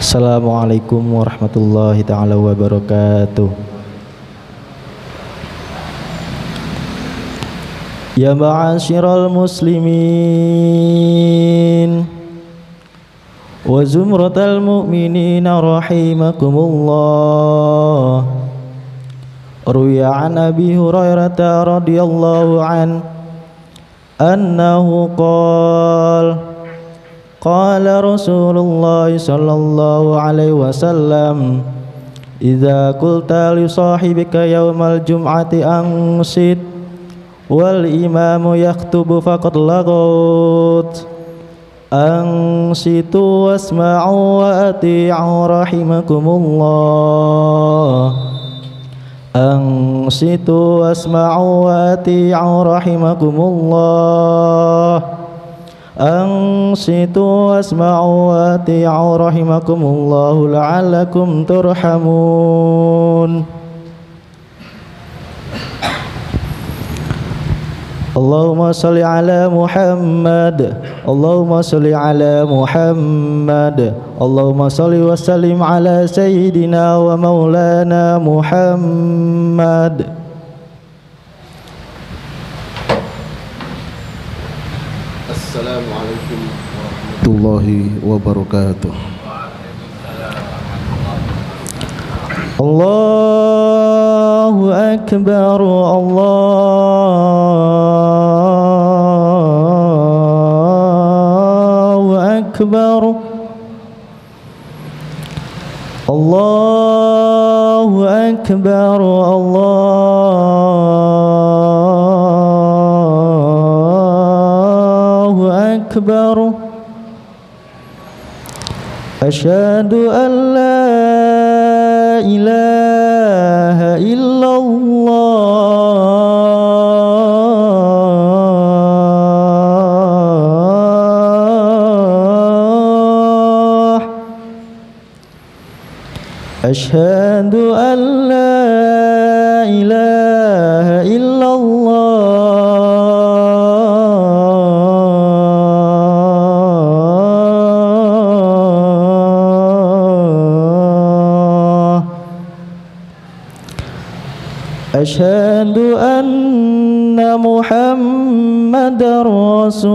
Assalamualaikum warahmatullahi ta'ala wabarakatuh. Ya ma'asyiral muslimin wa zumratal mu'minina rahimakumullah. Ruya an Abi Hurairah radhiyallahu an annahu qala Rasulullah sallallahu alaihi wasallam idza qulta li sahibika yaumal jum'ati ansit wal imamu yaktubu faqad laghut ansitu wasma'u wa ati'u rahimakumullah ansitu wasma'u wa ati'u rahimakumullah ansitu wasma'u wa ati'u rahimakumullahu la'allakum turhamun. Allahumma salli ala Muhammad, Allahumma salli ala Muhammad, Allahumma salli wa sallim ala sayyidina wa maulana Muhammad. Assalamualaikum warahmatullahi wabarakatuh. Allahu akbar, Allahu akbar, Allahu akbar, Allahu akbar. Asyhadu an la ilaha illallah. Asyhadu an la ilaha illallah. Asyhadu anna Muhammadar Rasulullah.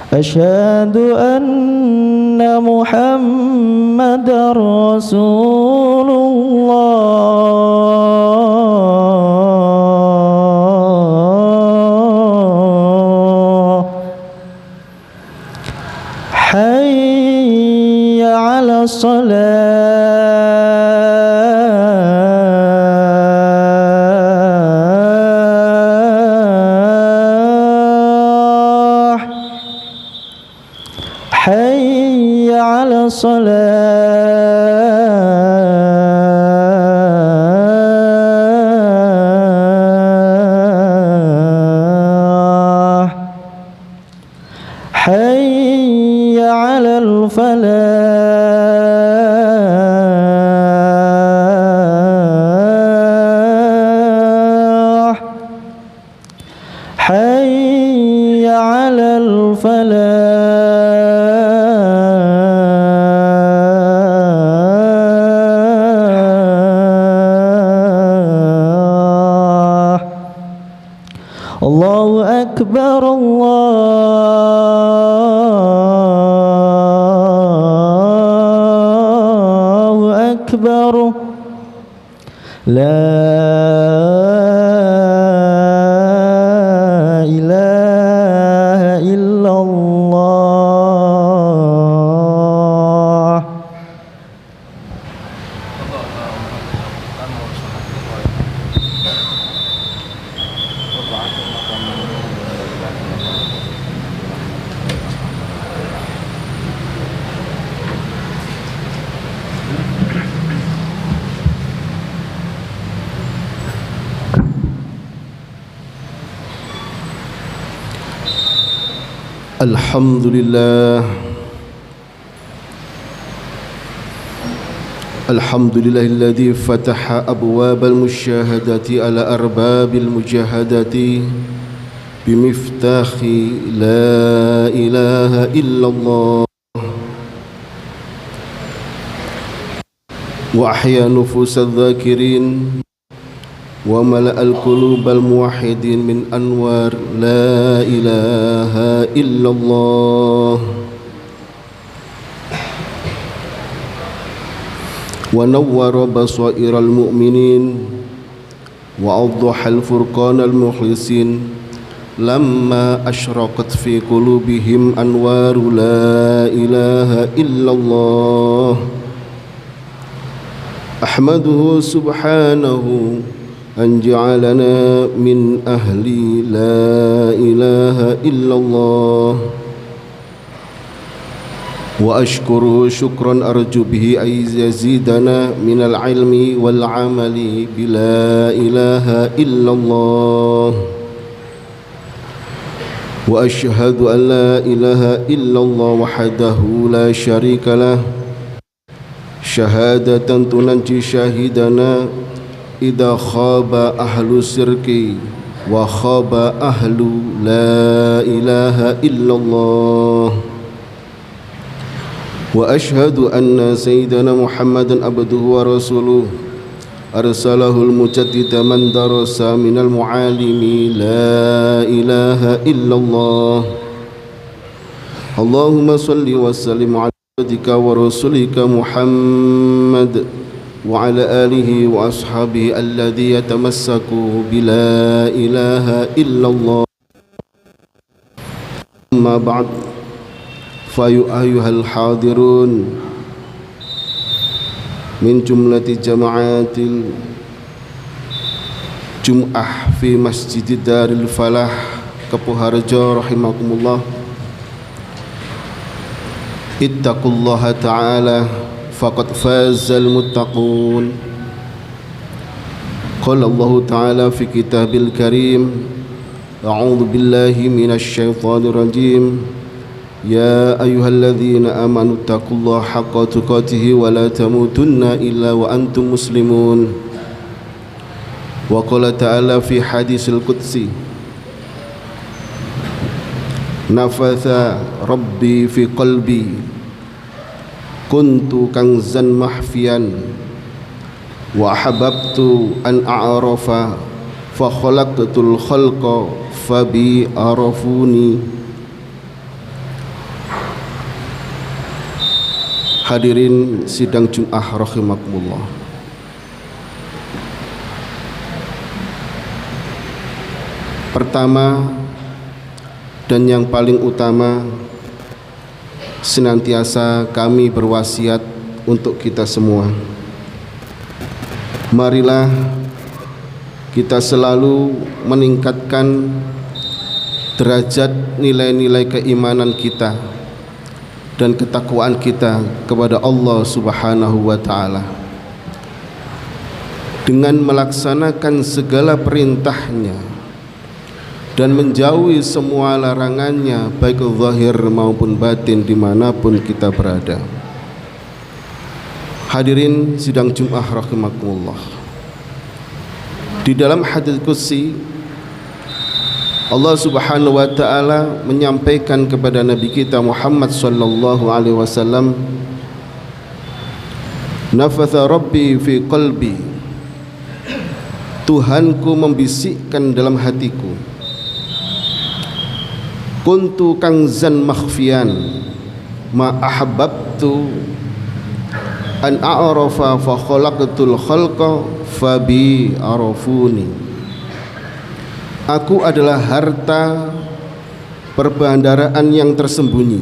Asyhadu anna Muhammadar Rasulullah. Hayya 'alas salah, hayya 'alas salah, hayya 'alal falah, hayya 'alal falah. Allahu akbar, Allahu akbar. La ilaha illallah. Alhamdulillah الحمد لله الذي فتح أبواب المشاهدة على أرباب المجاهدة بمفتاح لا إله إلا الله، وأحيا نفوس الذاكرين وملأ القلوب الموحدين من أنوار لا إله إلا الله، ونور بصائر المؤمنين وأوضح الفرقان المخلصين لما أشرقت في قلوبهم أنوار لا إله إلا الله. أحمده سبحانه أن جعلنا من أهل لا إله إلا الله، وأشكره شكرا أرجو به أن يزيدنا من العلم والعمل بلا إله إلا الله، وأشهد أن لا إله إلا الله وحده لا شريك له شهادة تنجي شاهدنا إذا خاب أهل الشرك وخاب أهل لا إله إلا الله، وأشهد أن سيدنا محمدا عبده ورسوله أرسله المجدد من درس من المعالم لا إله إلا الله. اللهم صل وسلم على عبدك ورسولك محمد وعلى آله وأصحابه الذي يتمسكوا بلا إله إلا الله. أما بعد، فأيها الحاضرون من جملة جماعات الجمعة في مسجد دار الفلاح Kepuharjo rahimakumullah, ittaqullaha ta'ala faqad fazal muttaqun. Qala Allah ta'ala fi kitabil karim, a'udzu billahi minasy syaithanir rajim, ya ayyuhalladzina amanu taqullaha haqqa tuqatih wa la tamutunna illa wa antum muslimun. Wa qala ta'ala fi hadisil qudsi, nafatha rabbi fi qalbi kuntu kanzan mahfiyan wa ahbabtu an a'rafa fa khalaqtul khalqa fa bi arafuni. Hadirin sidang Jum'ah rahimakumullah, pertama dan yang paling utama, senantiasa kami berwasiat untuk kita semua, marilah kita selalu meningkatkan derajat nilai-nilai keimanan kita dan ketakwaan kita kepada Allah Subhanahu wa ta'ala dengan melaksanakan segala perintahnya dan menjauhi semua larangannya, baik zahir maupun batin dimanapun kita berada. Hadirin sidang Jum'ah rahimakumullah, di dalam hadits qudsi Allah Subhanahu wa ta'ala menyampaikan kepada Nabi kita Muhammad sallallahu alaihi wasallam, nafatha rabbi fi qalbi, Tuhanku membisikkan dalam hatiku, kuntu kanzan makhfiyan ma ahbabtu an a'rafa fa khalaqtul khalqa fa bi arafuni. Aku adalah harta perbendaharaan yang tersembunyi,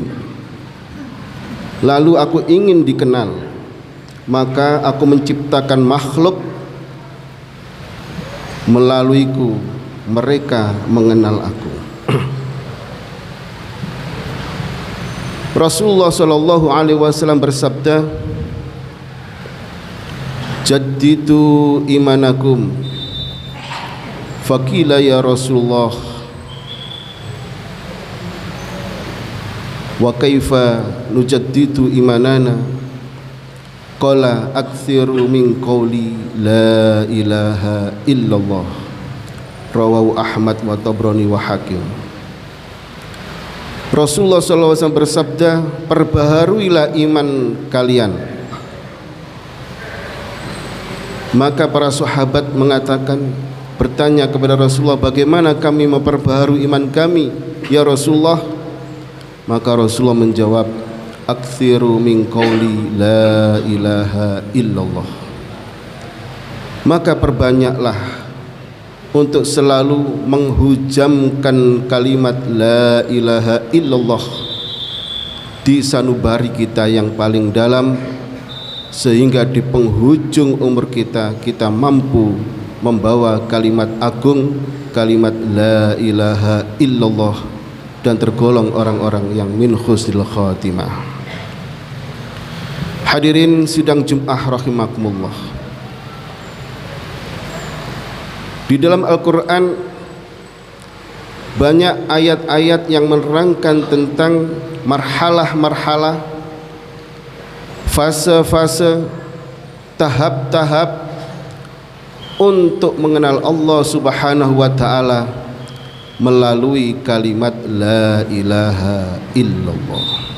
lalu aku ingin dikenal, maka aku menciptakan makhluk, melaluiku mereka mengenal aku. Rasulullah sallallahu alaihi wasallam bersabda, jaddidu imanakum. Faqila ya Rasulullah, wa kaifa nujaddidu imanana? qala aktsiru min qawli la ilaha illallah. Rawahu Ahmad wa Tabrani wa Hakim. Rasulullah SAW bersabda, perbaharuilah iman kalian. Maka para sahabat bertanya kepada Rasulullah, bagaimana kami memperbaharui iman kami ya Rasulullah? Maka Rasulullah menjawab, aktsiru min qawli la ilaha illallah. Maka perbanyaklah untuk selalu menghujamkan kalimat la ilaha illallah di sanubari kita yang paling dalam, sehingga di penghujung umur kita mampu membawa kalimat agung, kalimat la ilaha illallah, dan tergolong orang-orang yang min husnil khatimah. Hadirin sidang Jumat rahimakumullah. Di dalam Al-Quran banyak ayat-ayat yang menerangkan tentang marhalah-marhalah, fase-fase, tahap-tahap untuk mengenal Allah Subhanahu wa ta'ala melalui kalimat la ilaha illallah.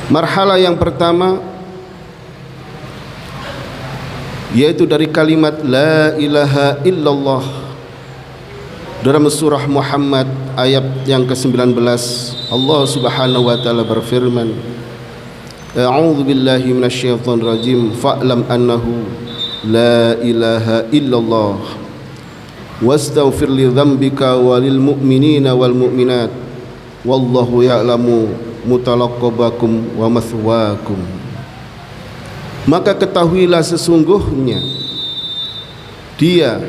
Marhalah yang pertama yaitu dari kalimat la ilaha illallah. Dalam surah Muhammad ayat yang ke-19 Allah Subhanahu wa taala berfirman, a'udzu billahi minasyaitonir rajim, fa'lam annahu la ilaha illallah wastaghfir li dzambika walil mu'minina wal mu'minat wallahu ya'lamu mutalaqabakum wa mathwaakum. Maka ketahuilah sesungguhnya dia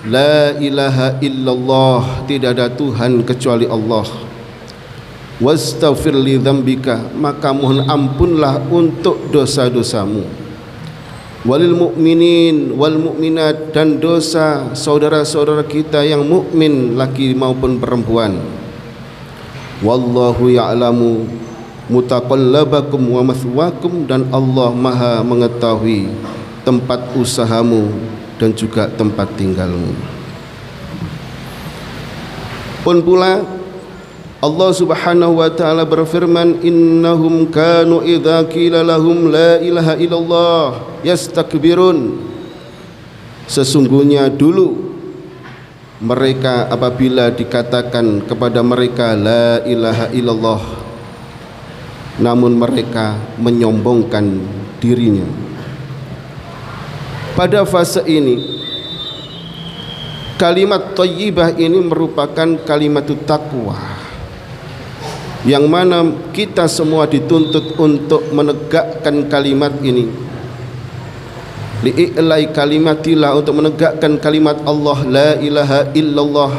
la ilaha illallah, tidak ada Tuhan kecuali Allah. Wastaghfir li dzambika, maka mohon ampunlah untuk dosa-dosamu. Walil mu'minin wal mu'minat, dan dosa saudara-saudara kita yang mukmin laki maupun perempuan. Wallahu ya'lamu mutaqallabakum wa mathwaakum, dan Allah Maha mengetahui tempat usahamu dan juga tempat tinggalmu. Pun pula Allah Subhanahu wa taala berfirman, innahum kanu idza qila lahum la ilaha illallah yastakbirun. Sesungguhnya dulu mereka apabila dikatakan kepada mereka la ilaha illallah, namun mereka menyombongkan dirinya. Pada fase ini kalimat thayyibah ini merupakan kalimat taqwa, yang mana kita semua dituntut untuk menegakkan kalimat ini, li'ilai kalimatillah, untuk menegakkan kalimat Allah la ilaha illallah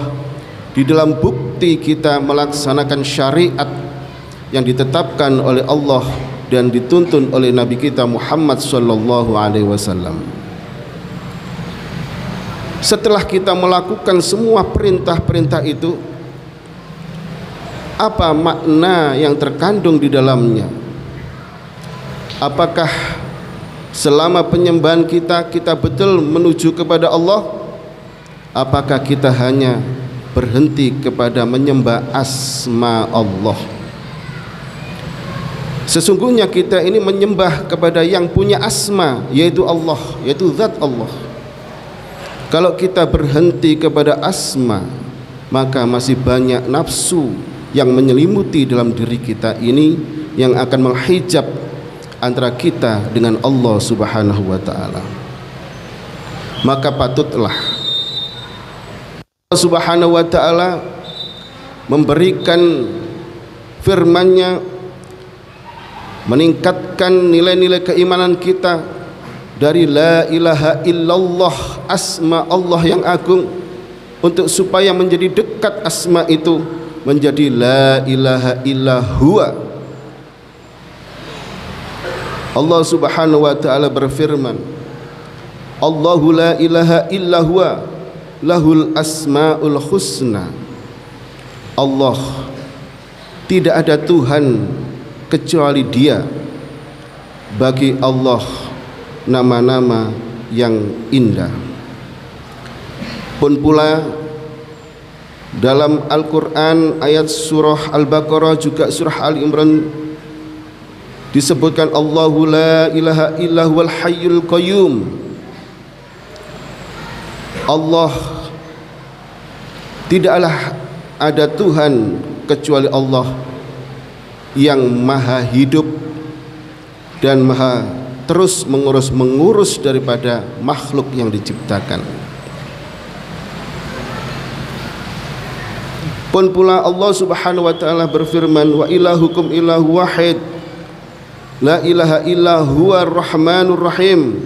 di dalam bukti kita melaksanakan syariat yang ditetapkan oleh Allah dan dituntun oleh Nabi kita Muhammad sallallahu alaihi wasallam. Setelah kita melakukan semua perintah-perintah itu, apa makna yang terkandung di dalamnya? Apakah selama penyembahan kita betul menuju kepada Allah? Apakah kita hanya berhenti kepada menyembah asma Allah? Sesungguhnya kita ini menyembah kepada yang punya asma, yaitu Allah, yaitu zat Allah. Kalau kita berhenti kepada asma, maka masih banyak nafsu yang menyelimuti dalam diri kita ini yang akan menghijab antara kita dengan Allah Subhanahu wa taala. Maka patutlah Allah Subhanahu wa taala memberikan firman-Nya, meningkatkan nilai-nilai keimanan kita dari la ilaha illallah, asma Allah yang agung, untuk supaya menjadi dekat asma itu menjadi la ilaha illa huwa. Allah Subhanahu wa taala berfirman, Allahu la ilaha illa huwa lahul asmaul husna. Allah, tidak ada Tuhan kecuali Dia. Bagi Allah nama-nama yang indah. Pun pula dalam Al-Quran ayat surah Al-Baqarah juga surah Al-Imran disebutkan Allahu la ilaha illa huwal hayyul qayyum. Allah, tidaklah ada Tuhan kecuali Allah yang maha hidup dan maha terus mengurus daripada makhluk yang diciptakan. Pun pula Allah Subhanahu wa taala berfirman, wa ilahukum ilahu wahid la ilaha illa huwa rahmanur rahim.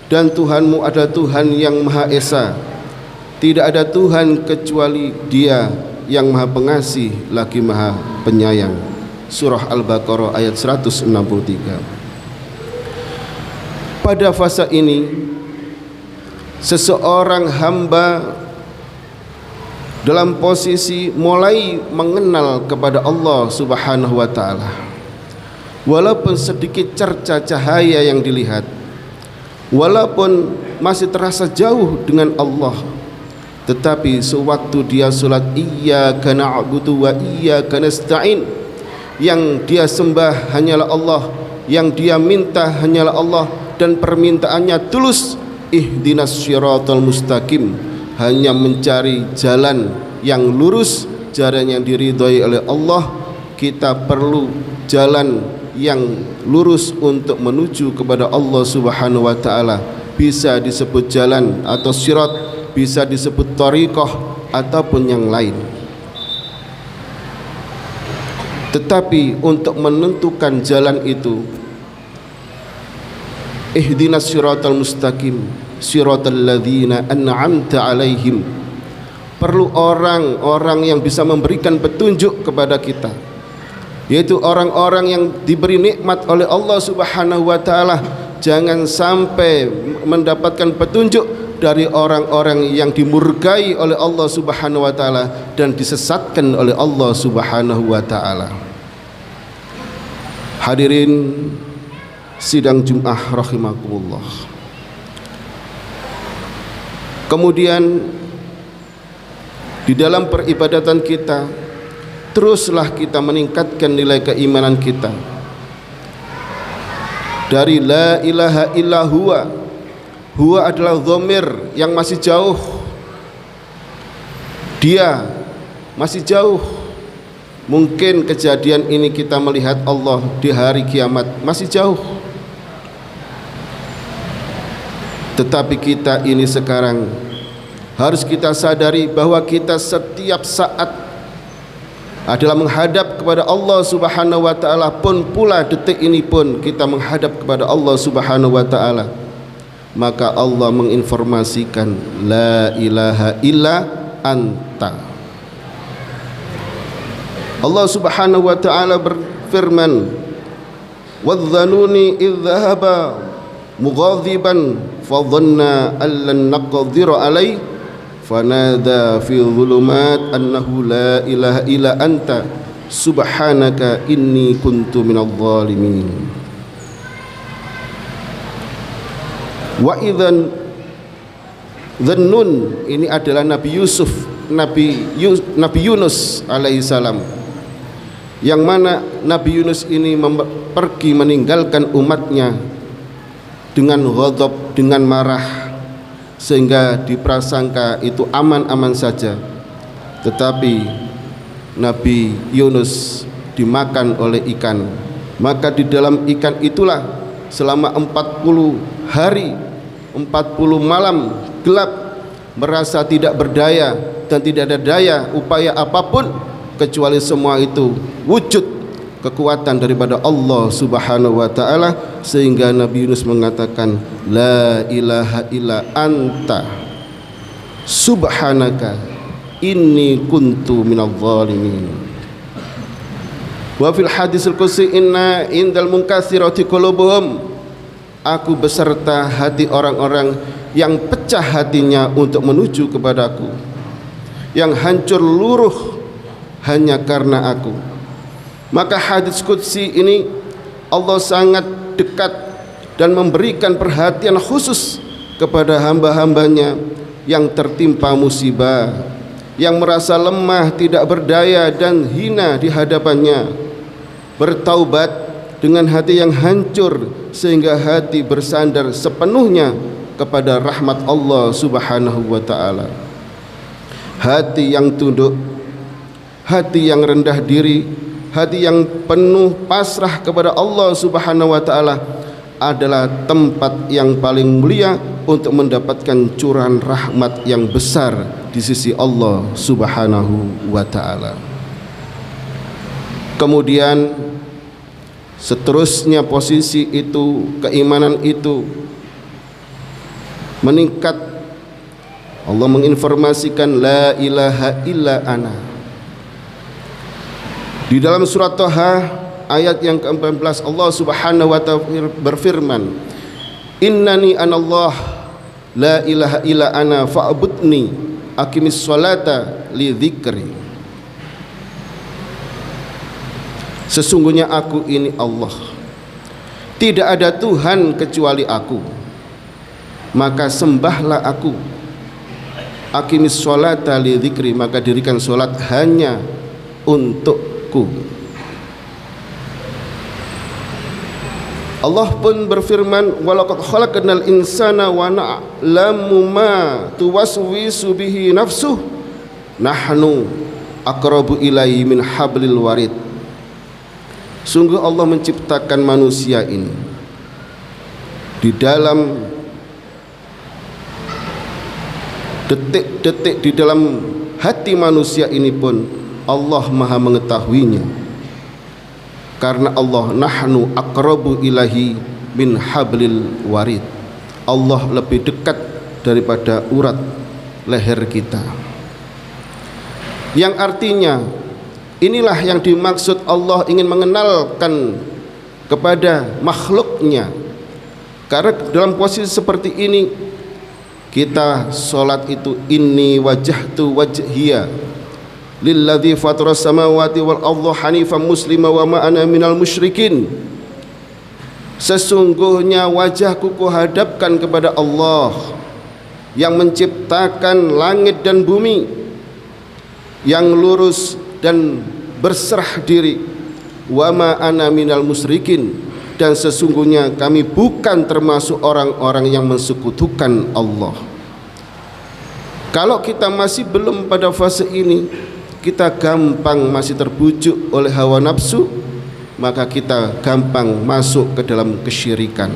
Dan Tuhanmu adalah Tuhan yang maha esa, tidak ada Tuhan kecuali Dia yang maha pengasih lagi maha penyayang. Surah Al-Baqarah ayat 163. Pada fase ini seseorang hamba dalam posisi mulai mengenal kepada Allah Subhanahu wa taala. Walaupun sedikit cerca cahaya yang dilihat, walaupun masih terasa jauh dengan Allah, tetapi sewaktu dia salat iyyaka na'budu wa iyyaka nasta'in, yang dia sembah hanyalah Allah, yang dia minta hanyalah Allah, dan permintaannya tulus, ihdinas syiratal mustaqim, hanya mencari jalan yang lurus, jalan yang diridhoi oleh Allah. Kita perlu jalan yang lurus untuk menuju kepada Allah Subhanahu wa taala. Bisa disebut jalan atau syirat, bisa disebut thariqah ataupun yang lain. Tetapi untuk menentukan jalan itu, ihdinas syiratal mustaqim syiratal ladzina an'amta alaihim, perlu orang-orang yang bisa memberikan petunjuk kepada kita, yaitu orang-orang yang diberi nikmat oleh Allah Subhanahu wa taala. Jangan sampai mendapatkan petunjuk dari orang-orang yang dimurkai oleh Allah Subhanahu wa taala dan disesatkan oleh Allah Subhanahu wa taala. Hadirin sidang Jumat rahimakumullah. Kemudian di dalam peribadatan kita, teruslah kita meningkatkan nilai keimanan kita. Dari la ilaha illa huwa, huwa adalah dhamir yang masih jauh, Dia masih jauh. Mungkin kejadian ini kita melihat Allah di hari kiamat masih jauh, tetapi kita ini sekarang harus kita sadari bahwa kita setiap saat adalah menghadap kepada Allah Subhanahu wa taala. Pun pula detik ini pun kita menghadap kepada Allah Subhanahu wa taala. Maka Allah menginformasikan la ilaha illa anta. Allah Subhanahu wa taala berfirman, wadh-dhanuni idh dhahaba mughadhiban fadhanna an lan naqdira alaihi fanada fi dhulumat annahu la ilaha illa anta subhanaka inni kuntu minadh dhalimin. Wa idzan dhannun, ini adalah Nabi Yusuf, Nabi Yunus alaihi salam, yang mana Nabi Yunus ini pergi meninggalkan umatnya dengan ghadab, dengan marah, sehingga diprasangka itu aman-aman saja. Tetapi Nabi Yunus dimakan oleh ikan. Maka di dalam ikan itulah selama 40 hari 40 malam gelap, merasa tidak berdaya dan tidak ada daya upaya apapun, kecuali semua itu wujud kekuatan daripada Allah Subhanahu wa taala, sehingga Nabi Yunus mengatakan la ilaha illa anta subhanaka inni kuntu minadh dhalimin. Wa fil hadisul qudsi inna indal munkatsirati qulubuhum, aku beserta hati orang-orang yang pecah hatinya untuk menuju kepadaku, yang hancur luruh hanya karena aku. Maka hadits qudsi ini Allah sangat dekat dan memberikan perhatian khusus kepada hamba-hambanya yang tertimpa musibah, yang merasa lemah, tidak berdaya dan hina di hadapannya, bertaubat dengan hati yang hancur sehingga hati bersandar sepenuhnya kepada rahmat Allah Subhanahu wa ta'ala. Hati yang tunduk, hati yang rendah diri, hati yang penuh pasrah kepada Allah Subhanahu wa ta'ala adalah tempat yang paling mulia untuk mendapatkan curahan rahmat yang besar di sisi Allah Subhanahu wa ta'ala. Kemudian seterusnya posisi itu, keimanan itu meningkat. Allah menginformasikan la ilaha illa ana. Di dalam surat Thaha ayat yang ke-14 Allah Subhanahu wa ta'ala berfirman, innani anallah la ilaha illa ana fa'budni aqimis sholata li dzikri. Sesungguhnya aku ini Allah, tidak ada Tuhan kecuali aku, maka sembahlah aku. Aqimis sholata li dzikri, maka dirikan sholat hanya untukku. Allah pun berfirman, walaqad khalaqnal insana wa na'lamu ma tuwaswisu bihi nafsuh nahnu aqrabu ilaihi min hablil warid. Sungguh Allah menciptakan manusia ini, di dalam detik-detik di dalam hati manusia ini pun Allah maha mengetahuinya, karena Allah nahnu aqrabu ilahi min hablil warid. Allah lebih dekat daripada urat leher kita, yang artinya inilah yang dimaksud Allah ingin mengenalkan kepada makhluknya. Karena dalam posisi seperti ini kita sholat itu, inni wajjahtu wajhiya lilladzi fataras samawati wal arda hanifan muslima wa ma ana minal musyrikin. Sesungguhnya wajahku kuhadapkan kepada Allah yang menciptakan langit dan bumi, yang lurus dan berserah diri, wa ma ana minal musyrikin, dan sesungguhnya kami bukan termasuk orang-orang yang mensekutukan Allah. Kalau kita masih belum pada fase ini, kita gampang masih terbujuk oleh hawa nafsu, maka kita gampang masuk ke dalam kesyirikan,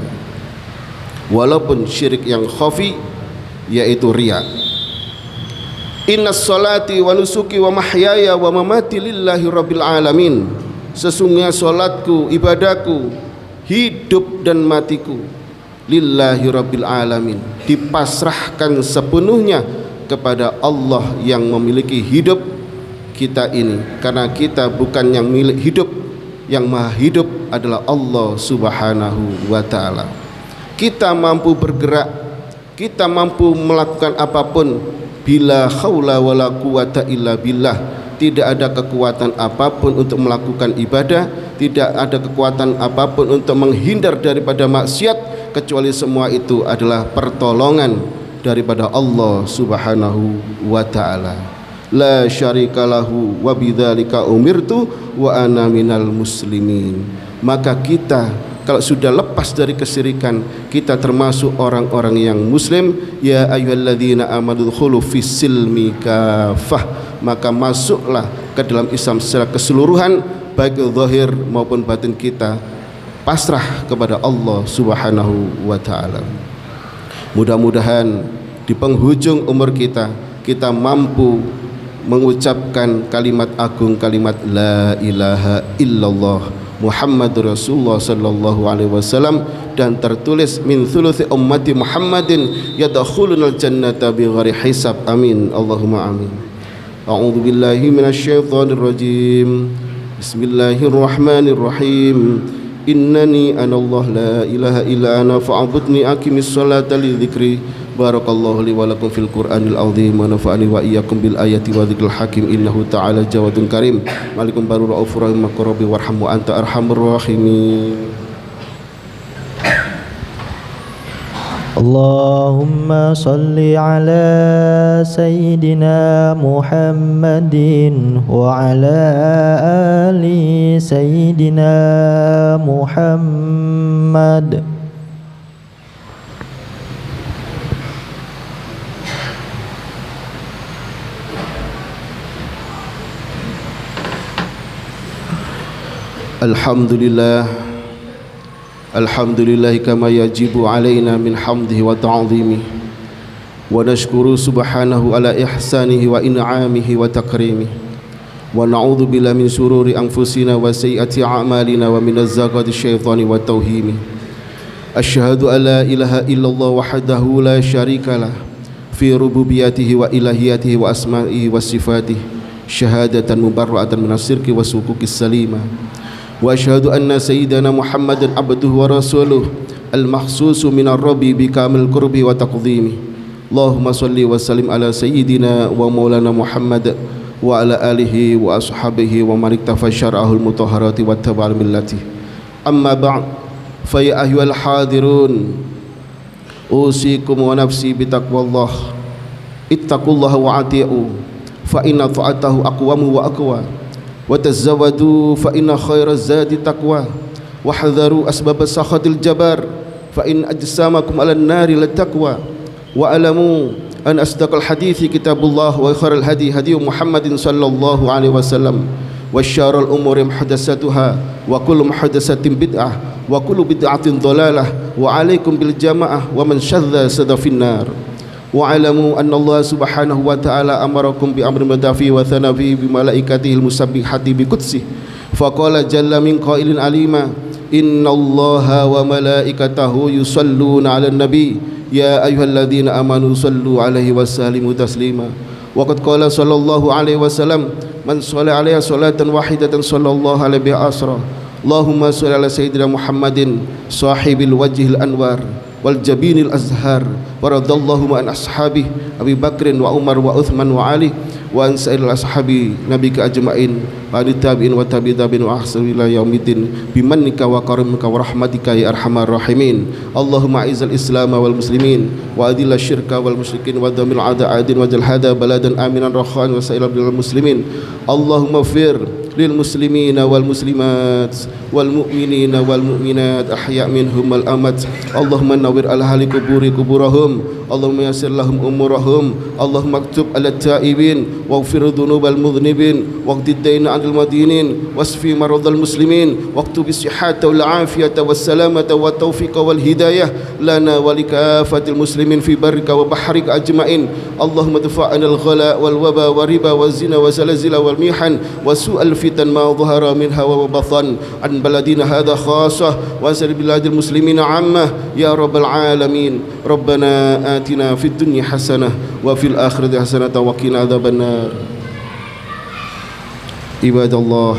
walaupun syirik yang khafi, yaitu riya. Innas salati wa nusuki wa mahyaya wa mamati lillahi rabbil alamin. Sesungguhnya salatku, ibadahku, hidup dan matiku lillahi rabbil alamin, dipasrahkan sepenuhnya kepada Allah yang memiliki hidup kita ini, karena kita bukan yang milik hidup, yang maha hidup adalah Allah Subhanahu wa ta'ala. Kita mampu bergerak, kita mampu melakukan apapun, bila haula wala quwata illa billah. Tidak ada kekuatan apapun untuk melakukan ibadah, tidak ada kekuatan apapun untuk menghindar daripada maksiat, kecuali semua itu adalah pertolongan daripada Allah Subhanahu wa ta'ala. La syarikalahu wa bidzalika umirtu wa ana minal muslimin. Maka kita kalau sudah lepas dari kesyirikan, kita termasuk orang-orang yang muslim. Ya ayyuhalladzina amanu dkhulu fis silmi kafah, maka masuklah ke dalam Islam secara keseluruhan, baik zahir maupun batin kita pasrah kepada Allah Subhanahu wa ta'ala. Mudah-mudahan di penghujung umur kita, kita mampu mengucapkan kalimat agung, kalimat la ilaha illallah Muhammadur Rasulullah sallallahu alaihi wasallam, dan tertulis min thuluthi ummati Muhammadin yadkhulunal jannata bighairi hisab. Amin Allahumma amin. A'udzu billahi minasyaitonir rajim. Bismillahirrahmanirrahim. Innani anallah la ilaha illa ana fa'budni aqimis sholata li dzikri. Barakallahu li wa lakum fil Qur'anil azim wa nafa'ani wa iyyakum bil ayati wa dzikril hakim innahu ta'ala jawadun karim malikum barur raufur rahim maqrabi warham wa anta arhamur rahimin. Allahumma salli ala Sayyidina Muhammadin wa ala ali Sayyidina Muhammad. Alhamdulillah kama yajibu alaina min hamdihi wa ta'zimihi wa nashkuru subhanahu ala ihsanihi wa in'amihi wa takrimihi wa na'udzu billahi min sururi anfusina wa sayyiati a'malina wa min az-zaghati syaitani wa tauhimi. Asyhadu an la ilaha illallah wahdahu la syarika lah fi rububiyyatihi wa ilahiyatihi wa asma'ihi wa sifatihi syahadatan mubarra'atan minas syirki wa suquqis salimah. Wa asyhadu anna sayyidana Muhammadan abduhu wa rasuluh al-mahsusu minar rabbi bi kamil qurbi wa taqdimi. Allahumma salli wa sallim ala sayyidina wa maulana Muhammad wa ala alihi wa ashabihi wa man iktafa syar'ahul mutahharati wa tabal millati. Amma ba'd, fa ya ayyuhal hadirun usikum wa nafsi bi taqwallah. Ittaqullaha wa ati'u fa inna ta'atahu aqwamu wa aqwa. Wa tazawwadu fa inna khairaz zadi taqwa wa hadharu asbab sakhatil jabar fa in ajsamakum 'alan nari lataqwa wa alamu an asdaqal hadithi kitabullah wa khairal hadi hadi Muhammadin sallallahu alaihi wasallam wa syarrul umuri muhdatsatuha wa kullu muhdatsatin bid'ah wa kullu bid'atin dhalalah wa 'alaikum bil jamaah wa man syadza sada finnar. Wa'alamu anna Allah subhanahu wa ta'ala amarakum bi amrin madafi wa thanafi bi malaikatihil musabbihati bi qudsi faqala jalla min qailin alima inna Allaha wa malaikatahu yusalluna 'alan nabi ya ayyuhalladzina amanu sallu 'alaihi wa sallimu taslima wa qad qala sallallahu 'alaihi wasallam man shalla 'alaihi salatan wahidatan sallallahu 'alaihi asra. Allahumma shalli 'ala sayyidina Muhammadin sahibil wajhil anwar wal jabinil azhar waradallahu an ashabi Abi Bakrin wa Umar wa Uthman wa Ali wa an sa'il ashabi nabika ajma'in wa tabi'in wa tabi'in wa ahsan ila yaumiddin bimannika wa karimika wa rahmatika ya arhamar rahimin. Allahumma a'izzal islam wal muslimin wa adilla syirka wal musyrikin wa damil a'da'adin wa jal hada baladan aminan rakhan wa sa'il bil muslimin. Allahumma fir lil muslimina wal muslimat wal mu'minina wal mu'minat ahya' minhum wal amat. Allahumma nawwir al ahli kuburahum Allahumma yassir lahum umurahum Allahumma aktub ala ta'ibin waghfir dhunubal mudhnibin waqdid dayna 'anil madinin wasfi maradhal muslimin waqtub as-sihhata wal 'afiyata was salamata wat tawfiqa wal hidayah lana wa likafatil muslimin fi barrika wa bahrika ajma'in. Allahumma dafa'na al ghala wal waba wa riba wa zina wa zalazila wal mihan wa su'al fitan ma dhahara minha wa batan an baladina hadha khassah wa sir biladil muslimina 'ammah ya rabbal alamin. Rabbana atina fid dunya hasanah wa fil akhirati hasanah wa qina adzabannar. Ibadallah,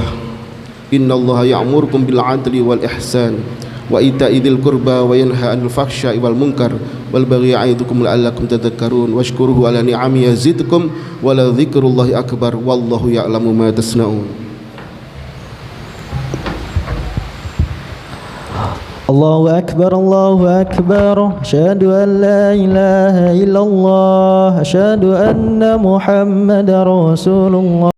innallaha ya'murukum bil 'adli wal ihsan wa ita'i dzil qurba wa yanha 'anil fahsya'i wal munkar wal baghi ya'idukum la'allakum tadhakkarun washkuruhu 'ala ni'ami yazidkum wa la dzikrullahi akbar wallahu ya'lamu ma tasna'un. Allahu akbar, asyhadu an la ilaha illallah, asyhadu anna Muhammadar Rasulullah.